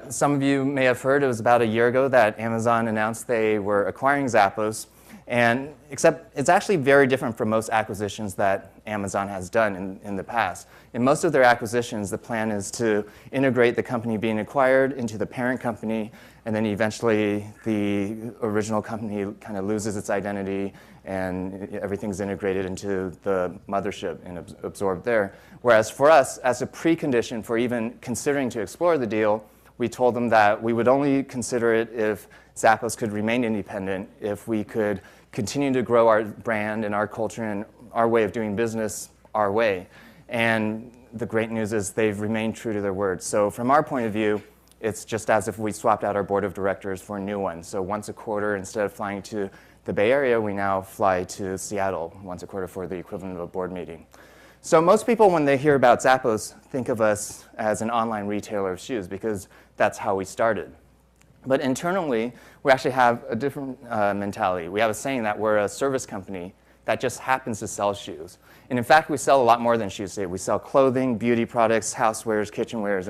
Some of you may have heard it was about a year ago that Amazon announced they were acquiring Zappos. And except it's actually very different from most acquisitions that Amazon has done in the past. In most of their acquisitions, the plan is to integrate the company being acquired into the parent company, and then eventually the original company kind of loses its identity and everything's integrated into the mothership and absorbed there. Whereas for us, as a precondition for even considering to explore the deal, we told them that we would only consider it if Zappos could remain independent, if we could continue to grow our brand and our culture and our way of doing business our way. And the great news is they've remained true to their word. So from our point of view, it's just as if we swapped out our board of directors for a new one. So once a quarter, instead of flying to the Bay Area, we now fly to Seattle once a quarter for the equivalent of a board meeting. So most people, when they hear about Zappos, think of us as an online retailer of shoes because that's how we started. But internally, we actually have a different mentality. We have a saying that we're a service company that just happens to sell shoes. And in fact, we sell a lot more than shoes today. We sell clothing, beauty products, housewares, kitchenwares,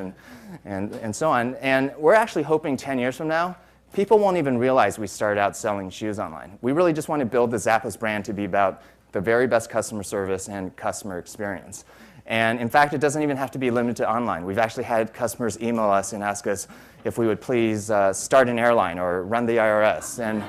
and so on. And we're actually hoping 10 years from now, people won't even realize we started out selling shoes online. We really just want to build the Zappos brand to be about the very best customer service and customer experience. And in fact, it doesn't even have to be limited to online. We've actually had customers email us and ask us if we would please start an airline or run the IRS. And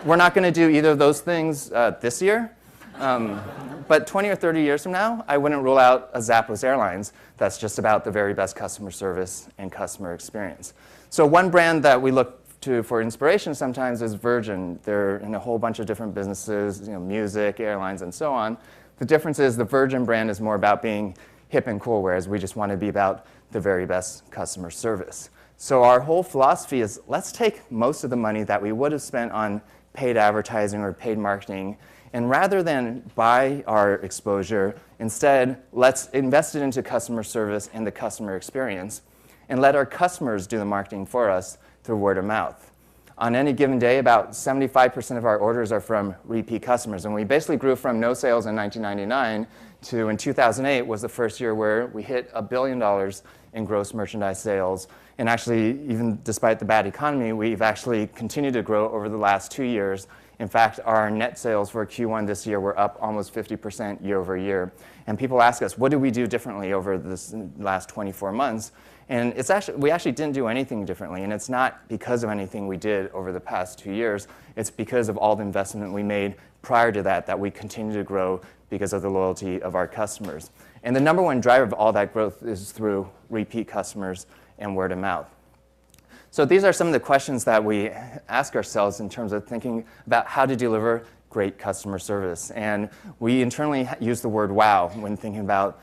we're not going to do either of those things this year. But 20 or 30 years from now, I wouldn't rule out a Zappos Airlines that's just about the very best customer service and customer experience. So one brand that we look to for inspiration sometimes is Virgin. They're in a whole bunch of different businesses, music, airlines, and so on. The difference is the Virgin brand is more about being hip and cool, whereas we just want to be about the very best customer service. So our whole philosophy is let's take most of the money that we would have spent on paid advertising or paid marketing, and rather than buy our exposure, instead, let's invest it into customer service and the customer experience, and let our customers do the marketing for us through word of mouth. On any given day, about 75% of our orders are from repeat customers. And we basically grew from no sales in 1999 to, in 2008, was the first year where we hit $1 billion in gross merchandise sales. And actually, even despite the bad economy, we've actually continued to grow over the last 2 years. In fact, our net sales for Q1 this year were up almost 50% year over year. And people ask us, what did we do differently over this last 24 months? And we actually didn't do anything differently. And it's not because of anything we did over the past 2 years. It's because of all the investment we made prior to that we continue to grow because of the loyalty of our customers. And the number one driver of all that growth is through repeat customers and word of mouth. So these are some of the questions that we ask ourselves in terms of thinking about how to deliver great customer service. And we internally use the word wow when thinking about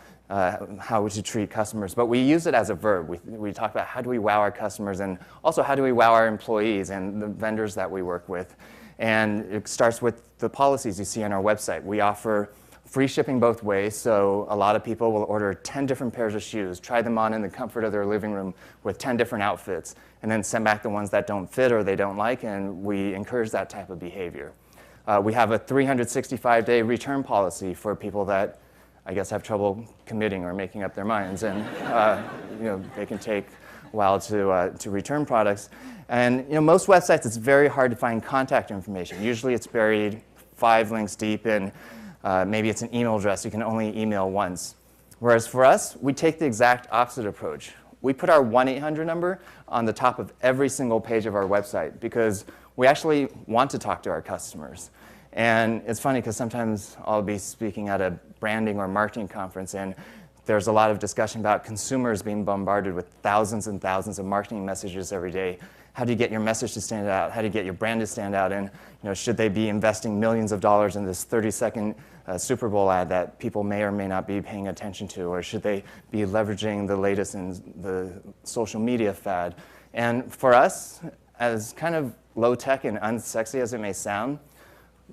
how to treat customers, but we use it as a verb. We talk about how do we wow our customers, and also how do we wow our employees and the vendors that we work with. And it starts with the policies you see on our website. We offer free shipping both ways, so a lot of people will order 10 different pairs of shoes, try them on in the comfort of their living room with 10 different outfits, and then send back the ones that don't fit or they don't like, and we encourage that type of behavior. We have a 365-day return policy for people that I guess have trouble committing or making up their minds, and they can take a while to return products. And most websites, it's very hard to find contact information. Usually it's buried 5 links deep, and maybe it's an email address you can only email once. Whereas for us, we take the exact opposite approach. We put our 1-800 number on the top of every single page of our website because we actually want to talk to our customers. And it's funny because sometimes I'll be speaking at a branding or marketing conference, and there's a lot of discussion about consumers being bombarded with thousands and thousands of marketing messages every day. How do you get your message to stand out? How do you get your brand to stand out? And should they be investing millions of dollars in this 30-second Super Bowl ad that people may or may not be paying attention to? Or should they be leveraging the latest in the social media fad? And for us, as kind of low-tech and unsexy as it may sound,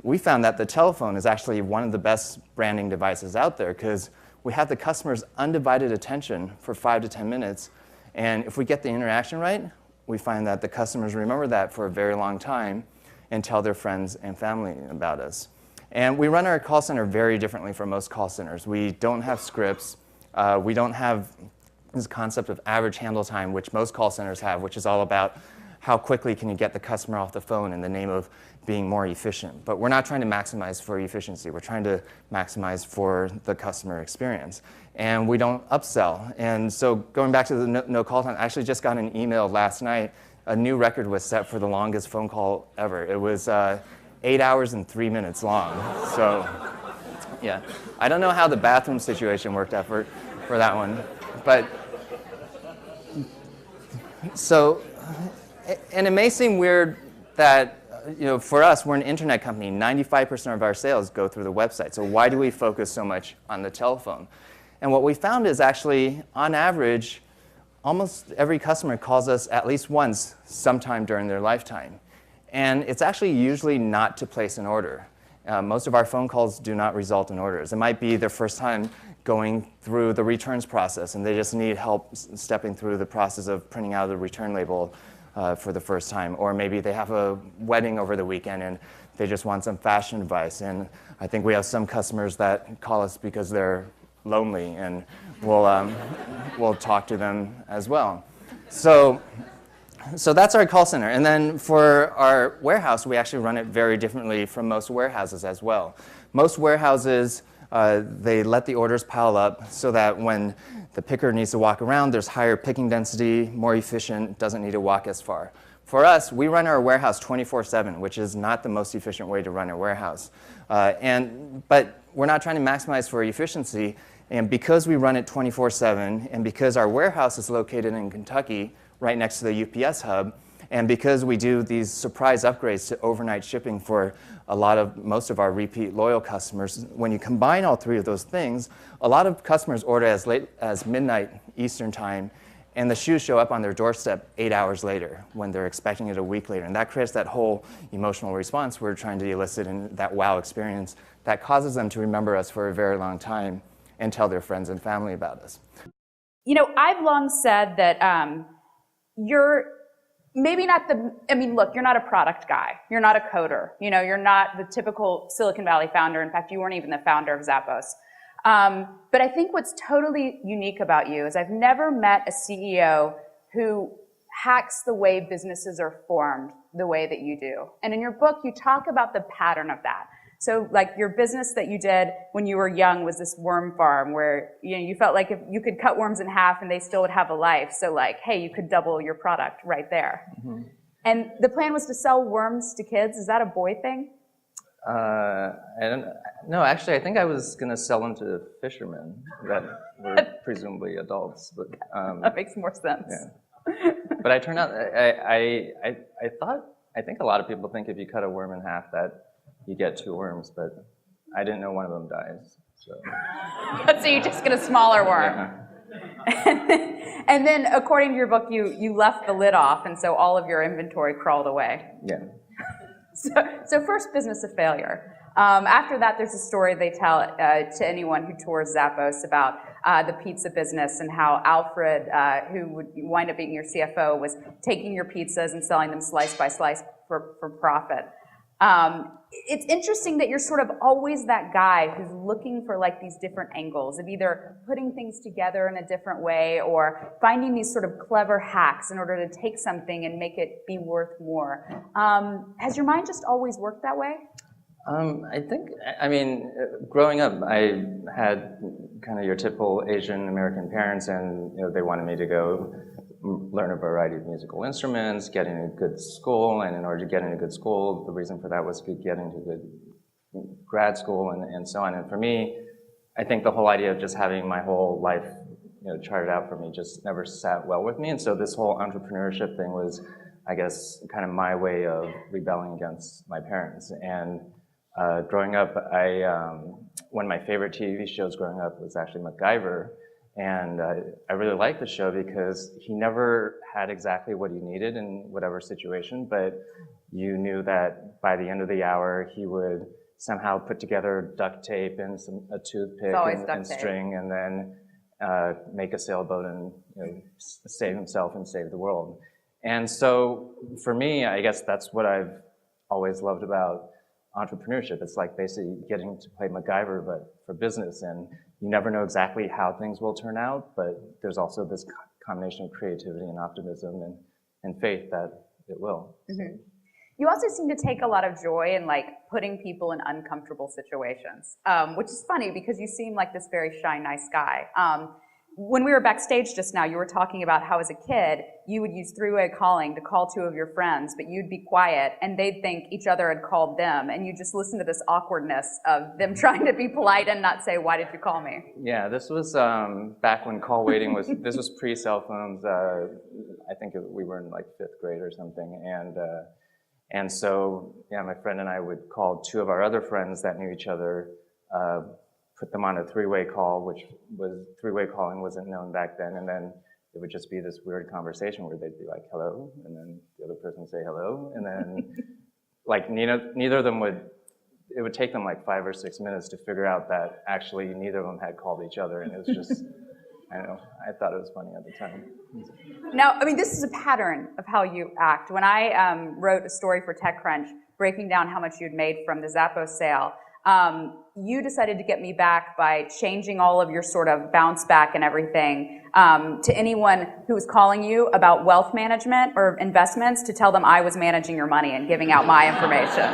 we found that the telephone is actually one of the best branding devices out there because we have the customer's undivided attention for 5 to 10 minutes. And if we get the interaction right, we find that the customers remember that for a very long time and tell their friends and family about us. And we run our call center very differently from most call centers. We don't have scripts. We don't have this concept of average handle time, which most call centers have, which is all about how quickly can you get the customer off the phone in the name of being more efficient. But we're not trying to maximize for efficiency. We're trying to maximize for the customer experience. And we don't upsell. And so going back to the no call time, I actually just got an email last night. A new record was set for the longest phone call ever. It was 8 hours and 3 minutes long. So yeah, I don't know how the bathroom situation worked out for that one. But so, and it may seem weird that, for us, we're an internet company. 95% of our sales go through the website. So why do we focus so much on the telephone? And what we found is actually, on average, almost every customer calls us at least once sometime during their lifetime. And it's actually usually not to place an order. Most of our phone calls do not result in orders. It might be their first time going through the returns process, and they just need help stepping through the process of printing out the return label for the first time. Or maybe they have a wedding over the weekend and they just want some fashion advice. And I think we have some customers that call us because they're lonely, and we'll talk to them as well. So that's our call center. And then for our warehouse, we actually run it very differently from most warehouses as well. Most warehouses, they let the orders pile up so that when the picker needs to walk around, there's higher picking density, more efficient, doesn't need to walk as far. For us, we run our warehouse 24/7, which is not the most efficient way to run a warehouse. But we're not trying to maximize for efficiency. And because we run it 24/7, and because our warehouse is located in Kentucky, right next to the UPS hub, and because we do these surprise upgrades to overnight shipping for most of our repeat loyal customers, when you combine all three of those things, a lot of customers order as late as midnight Eastern time, and the shoes show up on their doorstep 8 hours later when they're expecting it a week later. And that creates that whole emotional response we're trying to elicit in that wow experience that causes them to remember us for a very long time and tell their friends and family about us. I've long said that you're maybe not look, you're not a product guy. You're not a coder. You're not the typical Silicon Valley founder. In fact, you weren't even the founder of Zappos. But I think what's totally unique about you is I've never met a CEO who hacks the way businesses are formed the way that you do. And in your book, you talk about the pattern of that. So like your business that you did when you were young was this worm farm where you felt like if you could cut worms in half and they still would have a life. So like, hey, you could double your product right there. Mm-hmm. And the plan was to sell worms to kids. Is that a boy thing? No, actually, I think I was going to sell them to fishermen that were presumably adults. But that makes more sense. Yeah. But I turned out, I think a lot of people think if you cut a worm in half that you get 2 worms, but I didn't know one of them dies. So you just get a smaller worm. Yeah. And then, according to your book, you left the lid off, and so all of your inventory crawled away. Yeah. So first, business of failure. After that, there's a story they tell to anyone who tours Zappos about the pizza business and how Alfred, who would wind up being your CFO, was taking your pizzas and selling them slice by slice for profit. It's interesting that you're sort of always that guy who's looking for like these different angles of either putting things together in a different way or finding these sort of clever hacks in order to take something and make it be worth more. Has your mind just always worked that way? Growing up, I had kind of your typical Asian American parents, and they wanted me to go learn a variety of musical instruments, get in a good school, and in order to get in a good school, the reason for that was to get into a good grad school and so on. And for me, I think the whole idea of just having my whole life charted out for me just never sat well with me. And so this whole entrepreneurship thing was, I guess, kind of my way of rebelling against my parents. And growing up, one of my favorite TV shows growing up was actually MacGyver. And I really liked the show because he never had exactly what he needed in whatever situation, but you knew that by the end of the hour, he would somehow put together duct tape and a toothpick and string, and then make a sailboat and save himself and save the world. And so for me, I guess that's what I've always loved about entrepreneurship. It's like basically getting to play MacGyver, but for business. And you never know exactly how things will turn out, but there's also this combination of creativity and optimism and faith that it will. Mm-hmm. You also seem to take a lot of joy in like putting people in uncomfortable situations, which is funny because you seem like this very shy, nice guy. When we were backstage just now, you were talking about how as a kid, you would use three-way calling to call two of your friends, but you'd be quiet and they'd think each other had called them, and you just listen to this awkwardness of them trying to be polite and not say, "Why did you call me?" Yeah, this was back when call waiting was, this was pre-cell phones. I think we were in like 5th grade or something, and so, yeah, my friend and I would call two of our other friends that knew each other, put them on a three-way call, which was, three-way calling wasn't known back then, and then it would just be this weird conversation where they'd be like, hello, and then the other person would say hello, and then like neither of them it would take them like 5 or 6 minutes to figure out that actually neither of them had called each other, and it was just, I don't know, I thought it was funny at the time. Now, I mean, this is a pattern of how you act. When I wrote a story for TechCrunch breaking down how much you'd made from the Zappos sale, you decided to get me back by changing all of your sort of bounce back and everything to anyone who was calling you about wealth management or investments to tell them I was managing your money and giving out my information.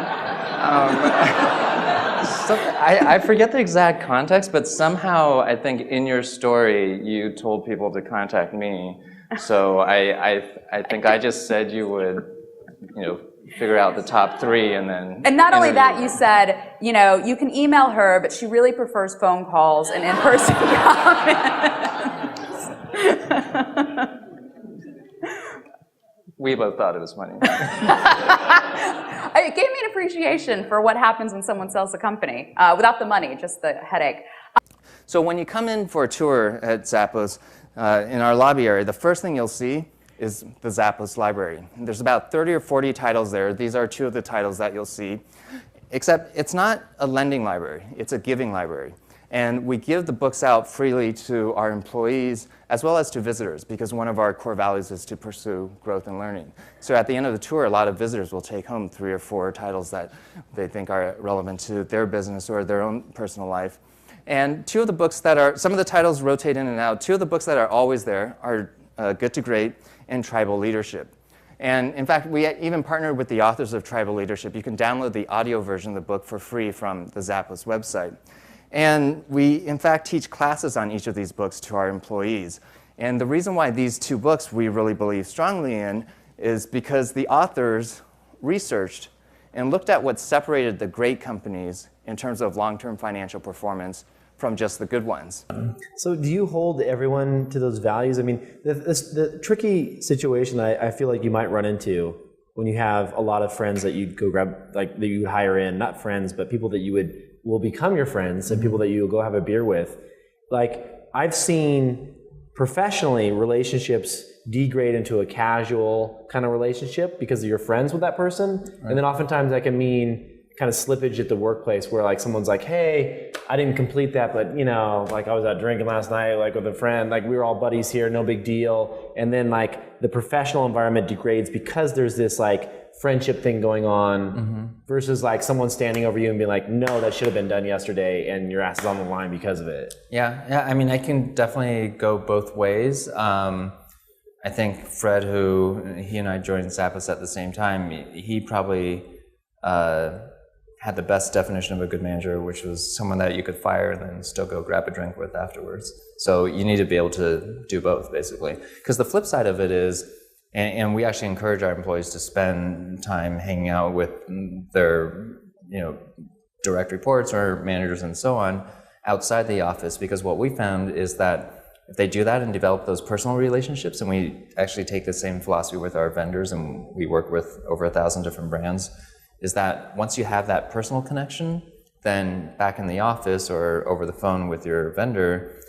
So I forget the exact context, but somehow I think in your story you told people to contact me. So I think I just said you would, figure out the top 3 and then. And not only that, you said, you can email her, but she really prefers phone calls and in-person comments. We both thought it was funny. It gave me an appreciation for what happens when someone sells a company without the money, just the headache. So when you come in for a tour at Zappos in our lobby area, the first thing you'll see is the Zappos library. There's about 30 or 40 titles there. These are 2 of the titles that you'll see, except it's not a lending library, it's a giving library. And we give the books out freely to our employees as well as to visitors, because one of our core values is to pursue growth and learning. So at the end of the tour, a lot of visitors will take home 3 or 4 titles that they think are relevant to their business or their own personal life. And 2 of the books that are, some of the titles rotate in and out, 2 of the books that are always there are Good to Great and Tribal Leadership. And in fact, we even partnered with the authors of Tribal Leadership. You can download the audio version of the book for free from the Zappos website. And we, in fact, teach classes on each of these books to our employees. And the reason why these 2 books we really believe strongly in is because the authors researched and looked at what separated the great companies in terms of long-term financial performance from just the good ones. So do you hold everyone to those values? I mean, the tricky situation I feel like you might run into when you have a lot of friends that you'd go grab, like that you hire in, not friends, but people that you will become your friends and people that you'll go have a beer with. Like, I've seen professionally relationships degrade into a casual kind of relationship because you're friends with that person. Right. And then oftentimes that can mean kind of slippage at the workplace where like someone's like, hey, I didn't complete that, but like I was out drinking last night, like with a friend, like we were all buddies here, no big deal. And then like the professional environment degrades because there's this like friendship thing going on versus like someone standing over you and being like, no, that should have been done yesterday and your ass is on the line because of it. Yeah, I mean, I can definitely go both ways. I think Fred, he and I joined Zappos at the same time, he probably had the best definition of a good manager, which was someone that you could fire and then still go grab a drink with afterwards. So you need to be able to do both, basically. Because the flip side of it is, and we actually encourage our employees to spend time hanging out with their, direct reports or managers and so on outside the office, because what we found is that if they do that and develop those personal relationships, and we actually take the same philosophy with our vendors, and we work with over 1,000 different brands, is that once you have that personal connection, then back in the office or over the phone with your vendor,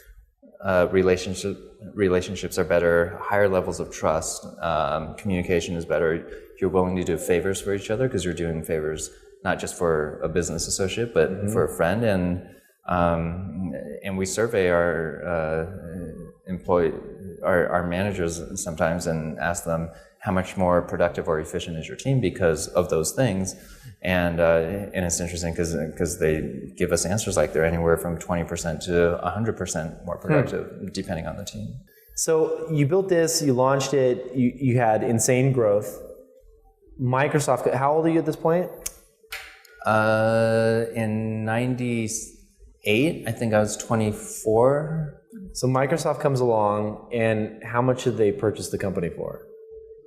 relationships are better, higher levels of trust, communication is better, you're willing to do favors for each other because you're doing favors not just for a business associate, but for a friend. And we survey our our managers sometimes and ask them how much more productive or efficient is your team because of those things. And it's interesting because they give us answers like they're anywhere from 20% to 100% more productive, depending on the team. So you built this, you launched it, you had insane growth. Microsoft, how old are you at this point? In 98, I think I was 24. So Microsoft comes along, and how much did they purchase the company for?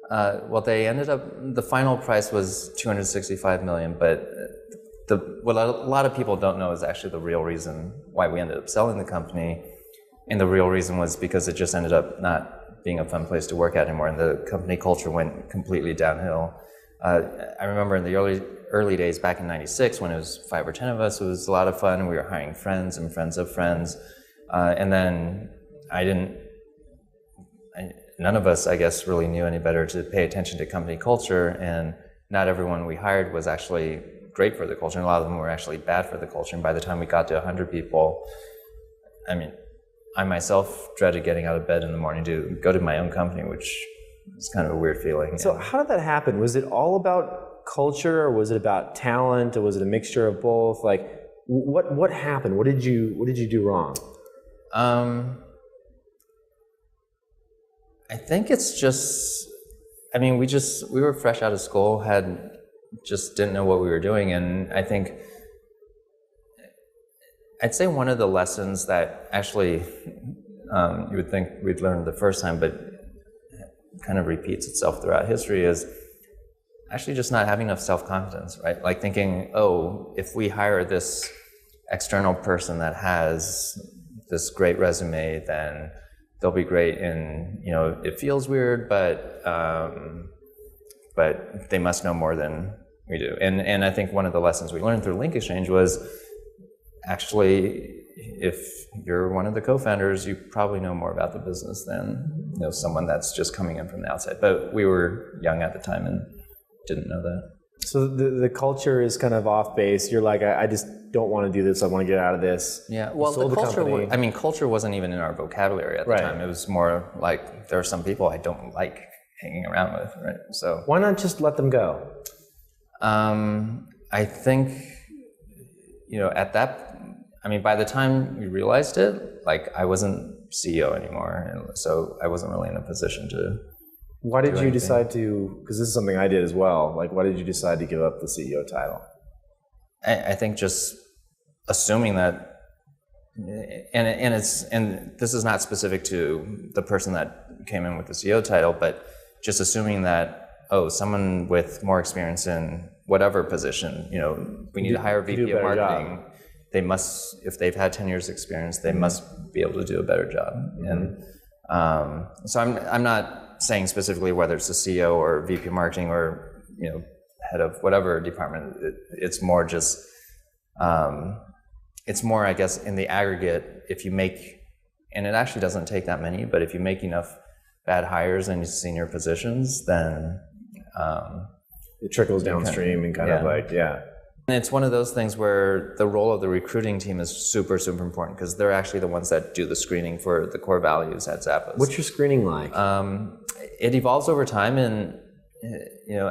Well, they ended up, the final price was $265 million, but what a lot of people don't know is actually the real reason why we ended up selling the company. And the real reason was because it just ended up not being a fun place to work at anymore, and the company culture went completely downhill. I remember in the early days back in '96 when it was 5 or 10 of us, it was a lot of fun. We were hiring friends and friends of friends. And then none of us, I guess, really knew any better to pay attention to company culture, and not everyone we hired was actually great for the culture, and a lot of them were actually bad for the culture. And by the time we got to 100 people, I mean, I myself dreaded getting out of bed in the morning to go to my own company, which is kind of a weird feeling. So how did that happen? Was it all about culture, or was it about talent, or was it a mixture of both? Like, what happened? What did you do wrong? I think it's just, I mean, we were fresh out of school, just didn't know what we were doing, and I think I'd say one of the lessons that actually you would think we'd learned the first time, but kind of repeats itself throughout history, is actually just not having enough self-confidence, right? Like thinking, oh, if we hire this external person that has this great resume, then they'll be great, and it feels weird, but they must know more than we do. And I think one of the lessons we learned through Link Exchange was actually, if you're one of the co-founders, you probably know more about the business than someone that's just coming in from the outside. But we were young at the time and didn't know that. So the culture is kind of off base. You're like, I just don't want to do this. I want to get out of this. Yeah. Well, the culture. Culture wasn't even in our vocabulary at the time. It was more like there are some people I don't like hanging around with. Right. So why not just let them go? I think by the time we realized it, like I wasn't CEO anymore, and so I wasn't really in a position to. Why did you decide to, because this is something I did as well, like why did you decide to give up the CEO title? I think just assuming that, and this is not specific to the person that came in with the CEO title, but just assuming that, someone with more experience in whatever position, we need to hire a VP of marketing. Job. They must, if they've had 10 years experience, they must be able to do a better job. And so I'm not saying specifically whether it's the CEO or VP marketing or head of whatever department. It's more just it's more, I guess, in the aggregate. If you make, and it actually doesn't take that many, but if you make enough bad hires in senior positions, then it trickles downstream and kind of like And it's one of those things where the role of the recruiting team is super, super important because they're actually the ones that do the screening for the core values at Zappos. What's your screening like? It evolves over time, and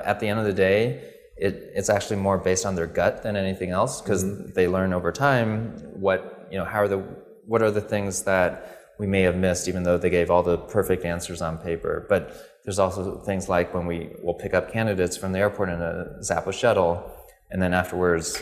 at the end of the day, it's actually more based on their gut than anything else because they learn over time what are the things that we may have missed, even though they gave all the perfect answers on paper. But there's also things like when we will pick up candidates from the airport in a Zappos shuttle. And then afterwards,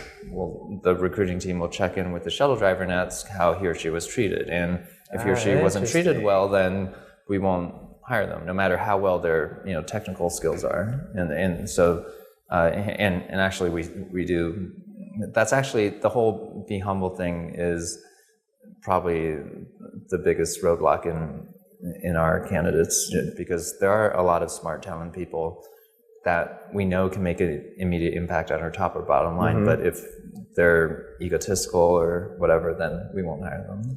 the recruiting team will check in with the shuttle driver and ask how he or she was treated. And if he or she wasn't treated well, then we won't hire them, no matter how well their technical skills are. And so and actually we do. That's actually the whole be humble thing is probably the biggest roadblock in our candidates because there are a lot of smart, talented people that we know can make an immediate impact on our top or bottom line, but if they're egotistical or whatever, then we won't hire them.